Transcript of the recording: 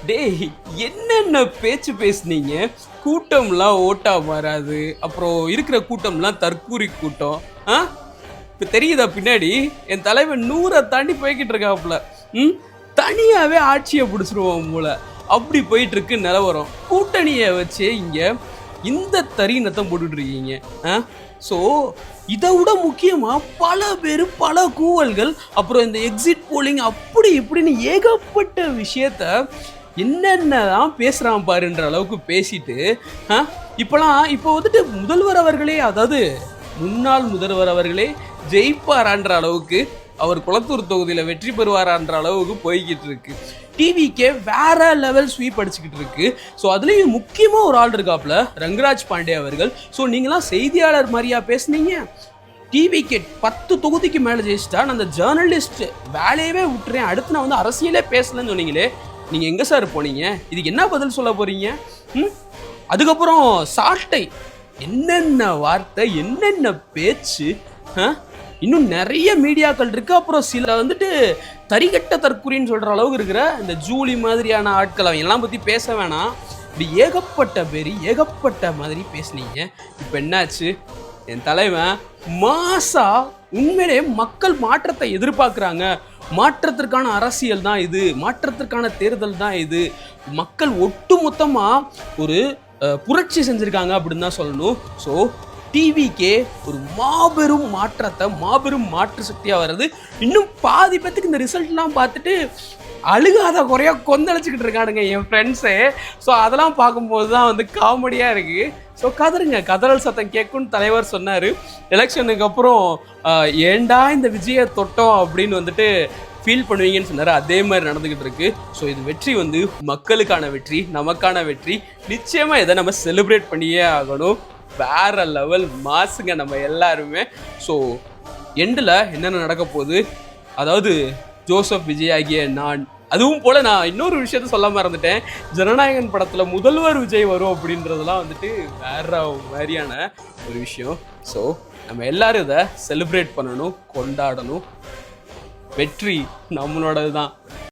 டேய், என்னென்ன பேச்சு பேசுனீங்க? கூட்டம்லாம் ஓட்டா மாறாது, அப்புறம் இருக்கிற கூட்டம்லாம் தற்கூரி கூட்டம். ஆ, இப்போ தெரியுதா பின்னாடி என் தலைவன் 100 தாண்டி போய்கிட்டு இருக்காப்புல. தனியாவே ஆட்சியை பிடிச்சிருவோம் போல. அப்படி போயிட்டு இருக்கு நிலவரம். கூட்டணியை வச்சு இங்க இந்த தரீனத்தை போட்டுட்டு இருக்கீங்க. ஸோ இதை விட முக்கியமா பல பேர் பல கூவல்கள், அப்புறம் இந்த எக்ஸிட் போலிங் அப்படி இப்படின்னு ஏகப்பட்ட விஷயத்த என்னென்னதான் பேசுறான் பாருன்ற அளவுக்கு பேசிட்டு இப்போ வந்துட்டு முதல்வர் அவர்களே, அதாவது முன்னாள் முதல்வர் அவர்களே ஜெயிப்பாரான்ற அளவுக்கு, அவர் குளத்தூர் தொகுதியில் வெற்றி பெறுவாரான்ற அளவுக்கு போய்கிட்டு இருக்கு. டிவிக்கே வேற லெவல் ஸ்வீப் அடிச்சுக்கிட்டு இருக்கு. ஸோ அதுலேயும் முக்கியமாக ஒரு ஆள் இருக்காப்புல, ரங்கராஜ் பாண்டே அவர்கள். ஸோ நீங்களாம் செய்தியாளர் மாதிரியா பேசுனீங்க? டிவிக்கே 10 தொகுதிக்கு மேலே ஜெயிச்சிட்டா நான் அந்த ஜேர்னலிஸ்ட் வேலையவே விட்டுறேன், அடுத்து நான் வந்து அரசியலே பேசலன்னு சொன்னீங்களே, நீங்கள் எங்கே சார் போனீங்க? இதுக்கு என்ன பதில் சொல்ல போறீங்க? அதுக்கப்புறம் சாட்டை, என்னென்ன வார்த்தை, என்னென்ன பேச்சு. இன்னும் நிறைய மீடியாக்கள் இருக்கு. அப்புறம் சில வந்துட்டு தரிகட்ட தற்குறின்னு சொல்ற அளவுக்கு இருக்கிற இந்த ஜூலி மாதிரியான ஆட்கள், அவங்க எல்லாம் பத்தி பேச வேணாம். இப்படி ஏகப்பட்ட பேர் ஏகப்பட்ட மாதிரி பேசுனீங்க. இப்போ என்னாச்சு? என் தலைவன் மாசா உண்மையிலே மக்கள் மாற்றத்தை எதிர்பார்க்குறாங்க, மாற்றத்திற்கான அரசியல் தான் இது, மாற்றத்திற்கான தேர்தல் தான் இது, மக்கள் ஒட்டு மொத்தமாக ஒரு புரட்சி செஞ்சுருக்காங்க அப்படின்னு தான் சொல்லணும். ஸோ டிவிக்கே ஒரு மாபெரும் மாற்றத்தை, மாபெரும் மாற்று சக்தியாக வர்றது. இன்னும் பாதி பேத்துக்கு இந்த ரிசல்ட்லாம் பார்த்துட்டு அழுகாத குறையா கொந்தளிச்சுக்கிட்டு இருக்கானுங்க என் ஃப்ரெண்ட்ஸு. ஸோ அதெல்லாம் பார்க்கும்போது தான் வந்து காமெடியாக இருக்குது. ஸோ கதறுங்க, கதறல் சத்தம் கேட்கும்னு தலைவர் சொன்னார். எலெக்ஷனுக்கு அப்புறம் ஏண்டா இந்த விஜயை தொட்டோம் அப்படின்னு வந்துட்டு ஃபீல் பண்ணுவீங்கன்னு சொன்னார். அதே மாதிரி நடந்துக்கிட்டு இருக்கு. ஸோ இது வெற்றி வந்து மக்களுக்கான வெற்றி, நமக்கான வெற்றி. நிச்சயமாக இதை நம்ம செலிப்ரேட் பண்ணியே ஆகணும். வேற லெவல் மாசுங்க நம்ம எல்லாருமே. ஸோ எண்டில் என்னென்ன நடக்க போகுது, அதாவது ஜோசப் விஜய் ஆகிய நான், அதுவும் போல் நான் இன்னொரு விஷயத்த சொல்ல மறந்துட்டேன், ஜனநாயகன் படத்தில் முதல்வர் விஜய் வரும் அப்படின்றதெல்லாம் வந்துட்டு வேற மாதிரியான ஒரு விஷயம். ஸோ நம்ம எல்லாரும் இதை செலிப்ரேட் பண்ணணும், கொண்டாடணும். வெற்றி நம்மளோடது தான்.